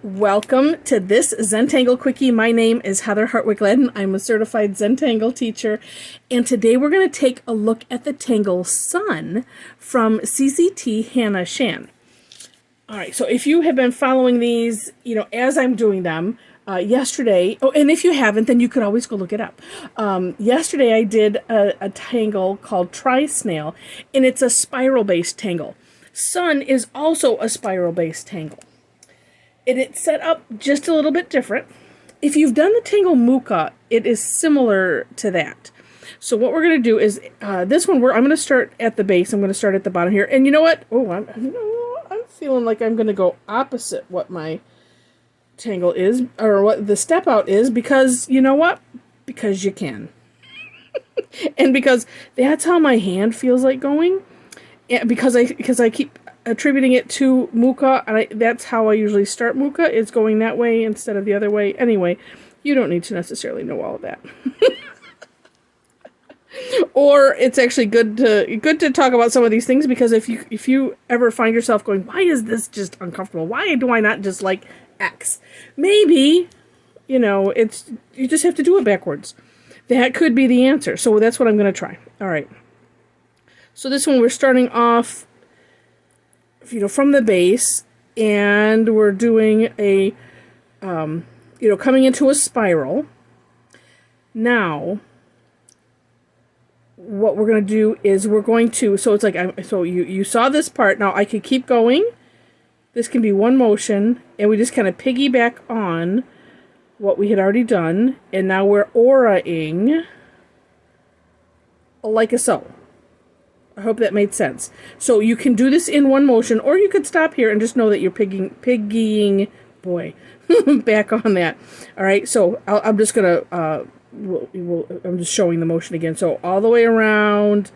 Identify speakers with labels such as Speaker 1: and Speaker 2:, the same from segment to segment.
Speaker 1: Welcome to this Zentangle Quickie. My name is Heather Hartwick Gladden. I'm a certified Zentangle teacher, and today we're going to take a look at the Tangle Sun from CZT Hanna Shan. All right, so if you have been following these, as I'm doing them, yesterday, and if you haven't, then you could always go look it up. Yesterday I did a tangle called Tri-Snail, and it's a spiral-based tangle. Sun is also a spiral-based tangle. And it's set up just a little bit different. If you've done the Tangle Muka, it is similar to that. So what we're going to do is, this one, I'm going to start at the base. I'm going to start at the bottom here. And you know what? I'm feeling like I'm going to go opposite what my tangle is, or what the step out is, because you know what? Because you can. And because that's how my hand feels like going. And because I keep attributing it to Muka, and that's how I usually start Muka, is going that way instead of the other way. Anyway, you don't need to necessarily know all of that. Or it's actually good to talk about some of these things, because if you ever find yourself going, why is this just uncomfortable? Why do I not just like X? Maybe, it's you just have to do it backwards. That could be the answer. So that's what I'm going to try. All right. So this one we're starting off from the base, and we're doing a, coming into a spiral. Now, what we're going to do is so it's like, you saw this part. Now I could keep going. This can be one motion, and we just kind of piggyback on what we had already done, and now we're auraing like so. I hope that made sense. So you can do this in one motion, or you could stop here and just know that you're piggying, back on that. All right, so I'm just going to, I'm just showing the motion again. So all the way around,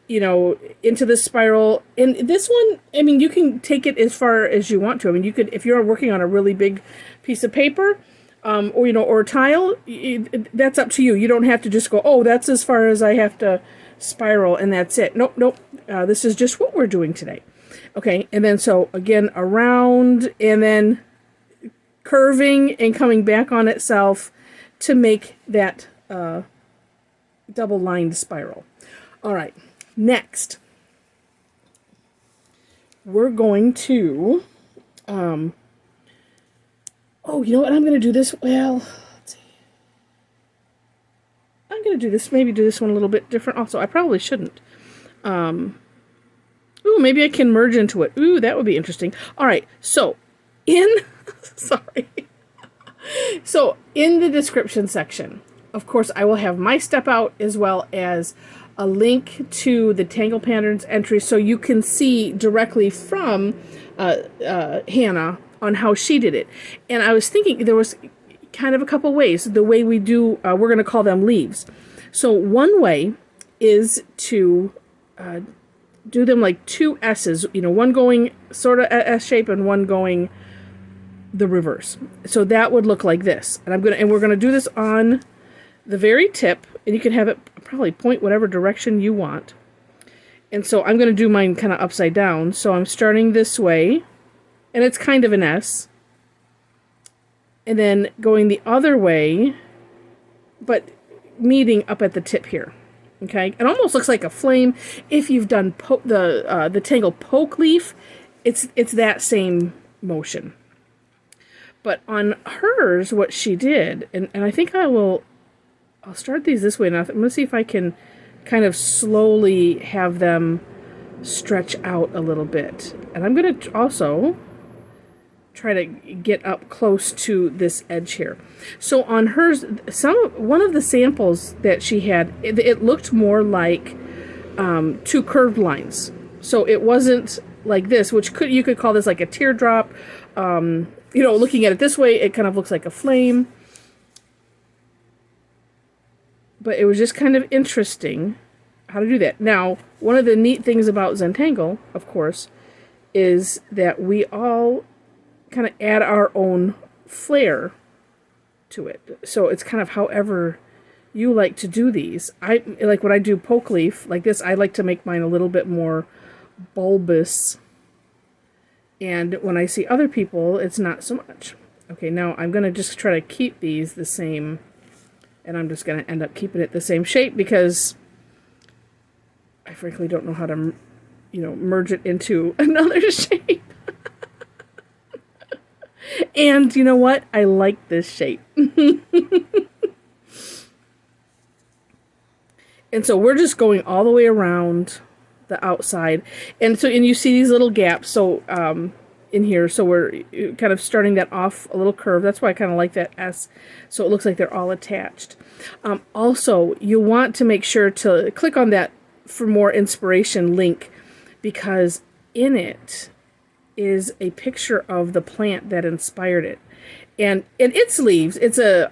Speaker 1: into the spiral. And this one, you can take it as far as you want to. You could, if you're working on a really big piece of paper, or a tile, that's up to you. You don't have to just go, oh, that's as far as I have to spiral, and that's it. Nope. This is just what we're doing today. Okay, and then so again around, and then curving and coming back on itself to make that double-lined spiral. All right, next we're going to you know what, I'm going to do this, I'm going to do this, maybe do this one a little bit different also. I probably shouldn't. Maybe I can merge into it. That would be interesting. All right, so sorry. So in the description section, of course, I will have my step out as well as a link to the Tangle Patterns entry, so you can see directly from Hannah on how she did it. And I was thinking there was kind of a couple ways. The way we do, we're going to call them leaves. So one way is to do them like two S's, one going sort of S shape and one going the reverse. So that would look like this. And we're going to do this on the very tip, and you can have it probably point whatever direction you want. And so I'm going to do mine kind of upside down. So I'm starting this way, and it's kind of an S. And then going the other way, but meeting up at the tip here. Okay, it almost looks like a flame. If you've done the Tangle poke leaf, it's that same motion. But on hers, what she did, and I think I'll start these this way. Now I'm going to see if I can kind of slowly have them stretch out a little bit. And I'm going to also try to get up close to this edge here. So on hers, one of the samples that she had, it looked more like two curved lines. So it wasn't like this, which you could call this like a teardrop. Looking at it this way, it kind of looks like a flame. But it was just kind of interesting how to do that. Now, one of the neat things about Zentangle, of course, is that we all kind of add our own flair to it. So it's kind of however you like to do these. I like when I do poke leaf like this, I like to make mine a little bit more bulbous. And when I see other people, it's not so much. Okay, now I'm going to just try to keep these the same, and I'm just going to end up keeping it the same shape because I frankly don't know how to, merge it into another shape. And you know what? I like this shape. And so we're just going all the way around the outside. And you see these little gaps. So, in here, so we're kind of starting that off a little curve. That's why I kind of like that S, so it looks like they're all attached. Also, you want to make sure to click on that for more inspiration link, because in it is a picture of the plant that inspired it, and its leaves. It's a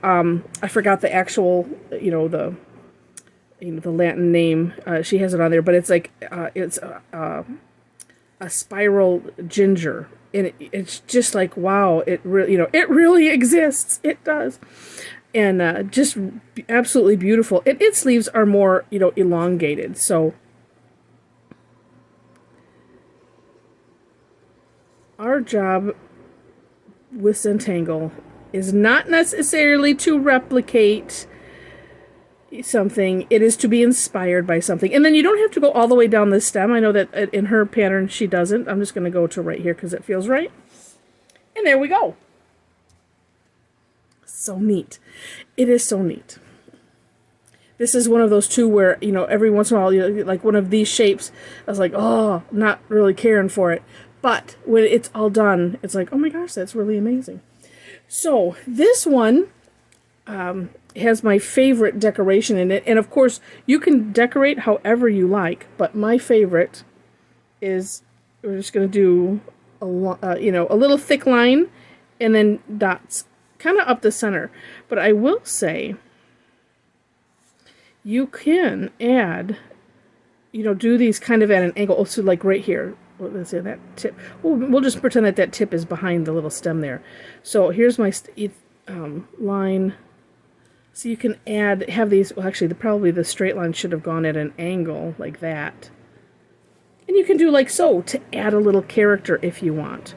Speaker 1: I forgot the actual the Latin name. She has it on there, but it's like it's a spiral ginger. And it's just like, wow, it really exists. It does. And just absolutely beautiful. And its leaves are more, elongated. So our job with Zentangle is not necessarily to replicate something. It is to be inspired by something. And then you don't have to go all the way down the stem. I know that in her pattern she doesn't. I'm just going to go to right here because it feels right. And there we go. So neat. It is so neat. This is one of those two where, every once in a while, like one of these shapes, I was like, oh, not really caring for it. But when it's all done, it's like, oh my gosh, that's really amazing. So this one has my favorite decoration in it. And of course, you can decorate however you like. But my favorite is, we're just going to do a little thick line and then dots kind of up the center. But I will say, you can add, do these kind of at an angle. Also, like right here. Let's say that tip. We'll just pretend that tip is behind the little stem there. So here's my line. So you can have these, well actually probably the straight line should have gone at an angle like that. And you can do like so to add a little character if you want.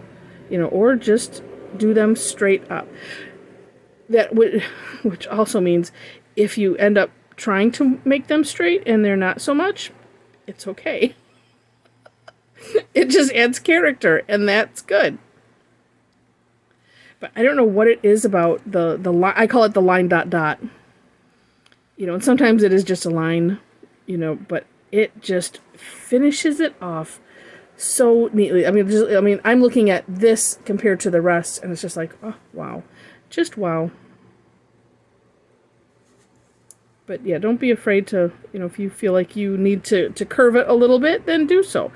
Speaker 1: Or just do them straight up. Which also means if you end up trying to make them straight and they're not so much, it's okay. It just adds character, and that's good. But I don't know what it is about the line. I call it the line dot dot. And sometimes it is just a line, but it just finishes it off so neatly. I mean, I'm looking at this compared to the rest, and it's just like, oh, wow. Just wow. But yeah, don't be afraid to, if you feel like you need to curve it a little bit, then do so.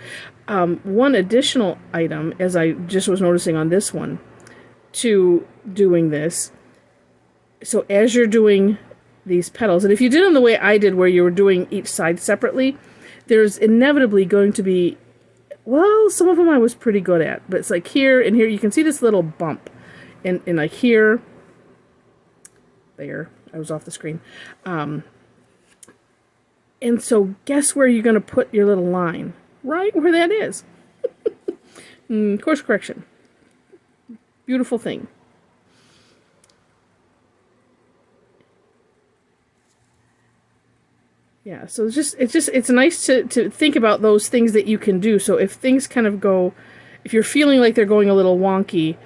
Speaker 1: One additional item, as I just was noticing on this one, to doing this, so as you're doing these petals, and if you did them the way I did, where you were doing each side separately, there's inevitably going to be, well, some of them I was pretty good at, but it's like here and here, you can see this little bump, and like here, there, I was off the screen, and so guess where you're going to put your little line? Right where that is. Course correction. Beautiful thing. Yeah, so it's nice to think about those things that you can do. So if things kind of go, if you're feeling like they're going a little wonky,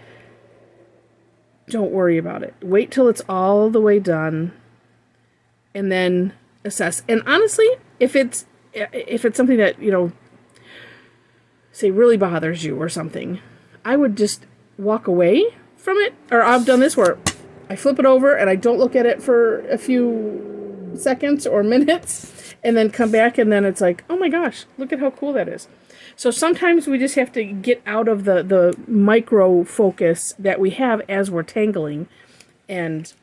Speaker 1: don't worry about it. Wait till it's all the way done and then assess. And honestly, if it's something that, say really bothers you or something, I would just walk away from it. Or I've done this where I flip it over and I don't look at it for a few seconds or minutes and then come back, and then it's like, oh my gosh, look at how cool that is. So sometimes we just have to get out of the micro focus that we have as we're tangling, and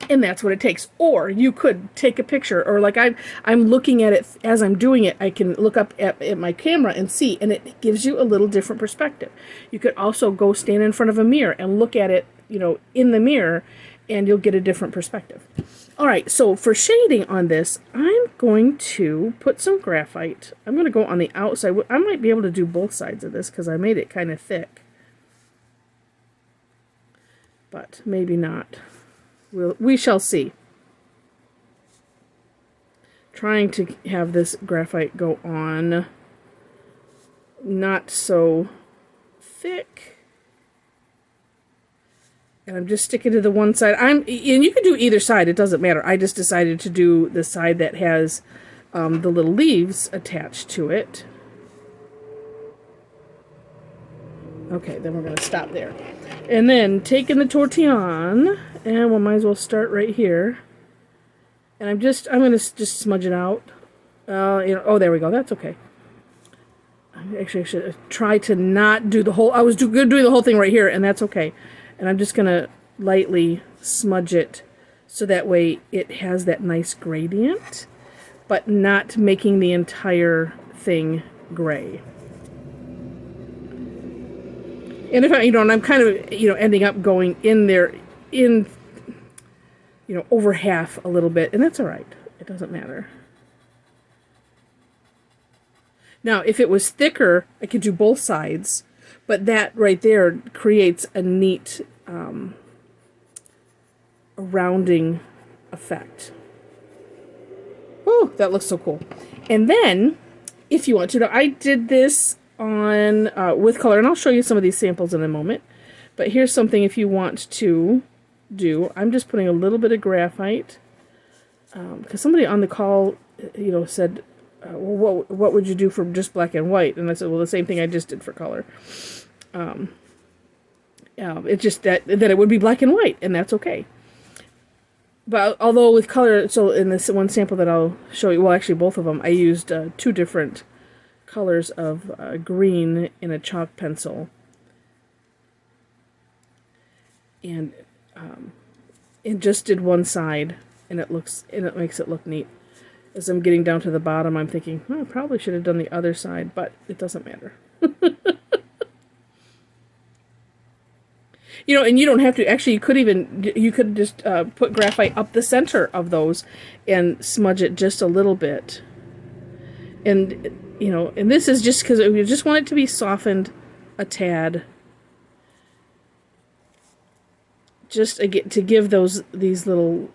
Speaker 1: that's what it takes. Or you could take a picture, or like I'm looking at it as I'm doing it. I can look up at my camera and see, and it gives you a little different perspective. You could also go stand in front of a mirror and look at it, in the mirror, and you'll get a different perspective. All right, so for shading on this, I'm going to put some graphite. I'm going to go on the outside. I might be able to do both sides of this because I made it kind of thick. but maybe not. We shall see. Trying to have this graphite go on not so thick. And I'm just sticking to the one side. And you can do either side, it doesn't matter. I just decided to do the side that has the little leaves attached to it. Okay, then we're going to stop there. And then taking the tortillon, and we might as well start right here. And I'm going to just smudge it out. Oh, there we go. That's okay. Actually, I should try to not do the whole. I was doing the whole thing right here, and that's okay. And I'm just going to lightly smudge it so that way it has that nice gradient, but not making the entire thing gray. And if I'm kind of, ending up going in there over half a little bit, and that's all right. It doesn't matter. Now, if it was thicker, I could do both sides, but that right there creates a neat rounding effect. Oh, that looks so cool. And then, if you want to know, I did this on with color, and I'll show you some of these samples in a moment. But here's something if you want to do. I'm just putting a little bit of graphite because somebody on the call, said, well, what would you do for just black and white? And I said, well, the same thing I just did for color. It's just that it would be black and white, and that's okay. But although with color, so in this one sample that I'll show you, well, actually both of them, I used 2 different colors of green in a chalk pencil. And just did one side, and it makes it look neat. As I'm getting down to the bottom, I'm thinking, I probably should have done the other side, but it doesn't matter. And you don't have to, actually, you could just put graphite up the center of those and smudge it just a little bit. And, and this is just because we just want it to be softened a tad. Just to give these little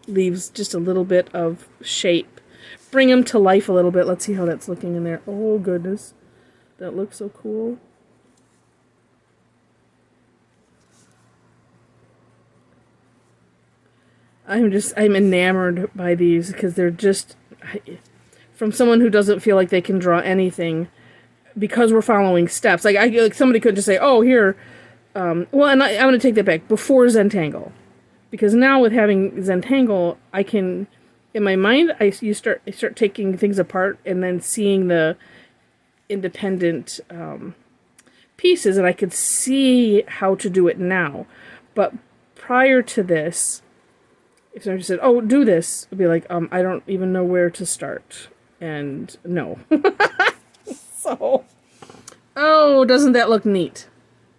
Speaker 1: leaves just a little bit of shape. Bring them to life a little bit. Let's see how that's looking in there. Oh, goodness. That looks so cool. I'm enamored by these because they're just, from someone who doesn't feel like they can draw anything, because we're following steps. Like somebody could just say, oh, here, well, and I'm going to take that back, before Zentangle. Because now with having Zentangle, I can, in my mind, I start taking things apart and then seeing the independent pieces, and I could see how to do it now. But prior to this, if somebody said, oh, do this, I'd be like, I don't even know where to start. And no. So, oh, doesn't that look neat?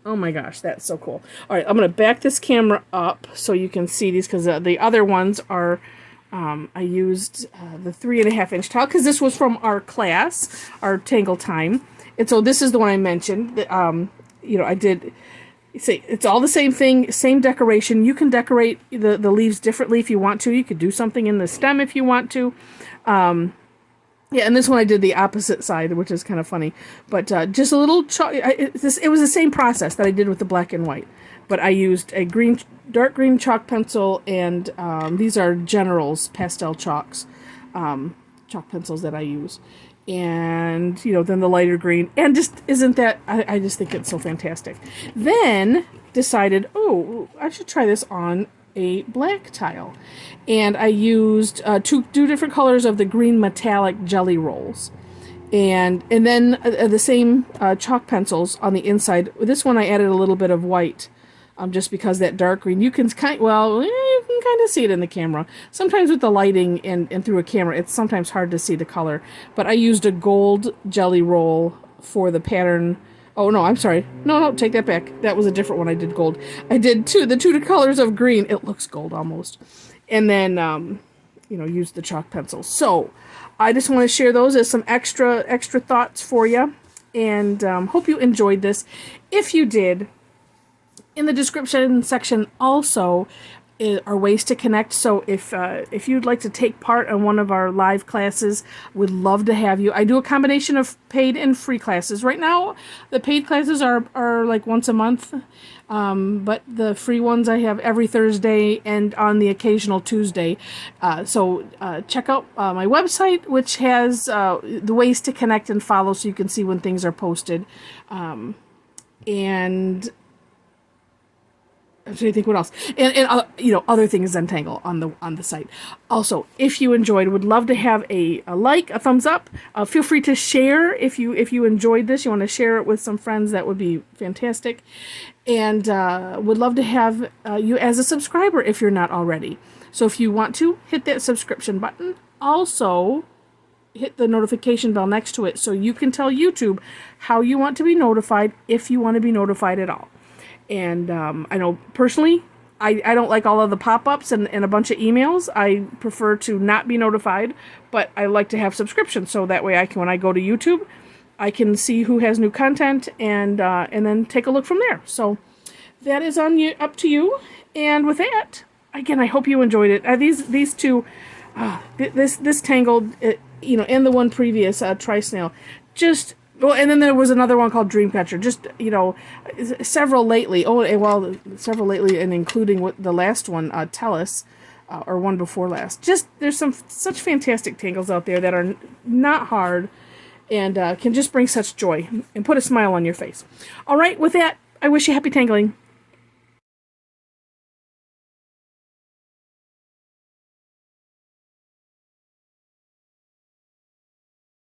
Speaker 1: Oh my gosh, that's so cool. All right, I'm going to back this camera up so you can see these, because the other ones are, I used the 3.5-inch tile, because this was from our class, our Tangle time. And so this is the one I mentioned. I did... See, it's all the same thing, same decoration. You can decorate the leaves differently if you want to. You could do something in the stem if you want to. Yeah, and this one I did the opposite side, which is kind of funny. But just a little chalk. It was the same process that I did with the black and white. But I used a dark green chalk pencil, and these are General's pastel chalks, chalk pencils that I use. And, then the lighter green. And just, isn't that, I just think it's so fantastic. Then decided, oh, I should try this on a black tile. And I used two different colors of the green metallic jelly rolls. And then the same chalk pencils on the inside. This one I added a little bit of white. Just because that dark green, you can kind of see it in the camera. Sometimes with the lighting and through a camera, it's sometimes hard to see the color. But I used a gold jelly roll for the pattern. Oh, no, I'm sorry. No, take that back. That was a different one. I did gold. I did the two colors of green. It looks gold almost. And then, used the chalk pencils. So I just want to share those as some extra thoughts for you. And hope you enjoyed this. If you did, In the description section also are ways to connect. So if you'd like to take part in one of our live classes, we'd love to have you. I do a combination of paid and free classes. Right now, the paid classes are like once a month, but the free ones I have every Thursday and on the occasional Tuesday. So check out my website, which has the ways to connect and follow, so you can see when things are posted. And I'm trying to think what else, and other things Zentangle on the site. Also, if you enjoyed, would love to have a like, a thumbs up. Feel free to share if you enjoyed this. You want to share it with some friends, that would be fantastic. And would love to have you as a subscriber if you're not already. So if you want to, hit that subscription button. Also, hit the notification bell next to it so you can tell YouTube how you want to be notified, if you want to be notified at all. And I know personally, I don't like all of the pop-ups and a bunch of emails. I prefer to not be notified, but I like to have subscriptions, so that way I can, when I go to YouTube, I can see who has new content and then take a look from there. So that is on you, up to you. And with that, again, I hope you enjoyed it. These two, this Tangled, and the one previous, Tri-Snail, just. Well, and then there was another one called Dreamcatcher. Just, several lately. Several lately, and including the last one, Tellus, or one before last. Just, there's such fantastic tangles out there that are not hard and can just bring such joy and put a smile on your face. All right, with that, I wish you happy tangling.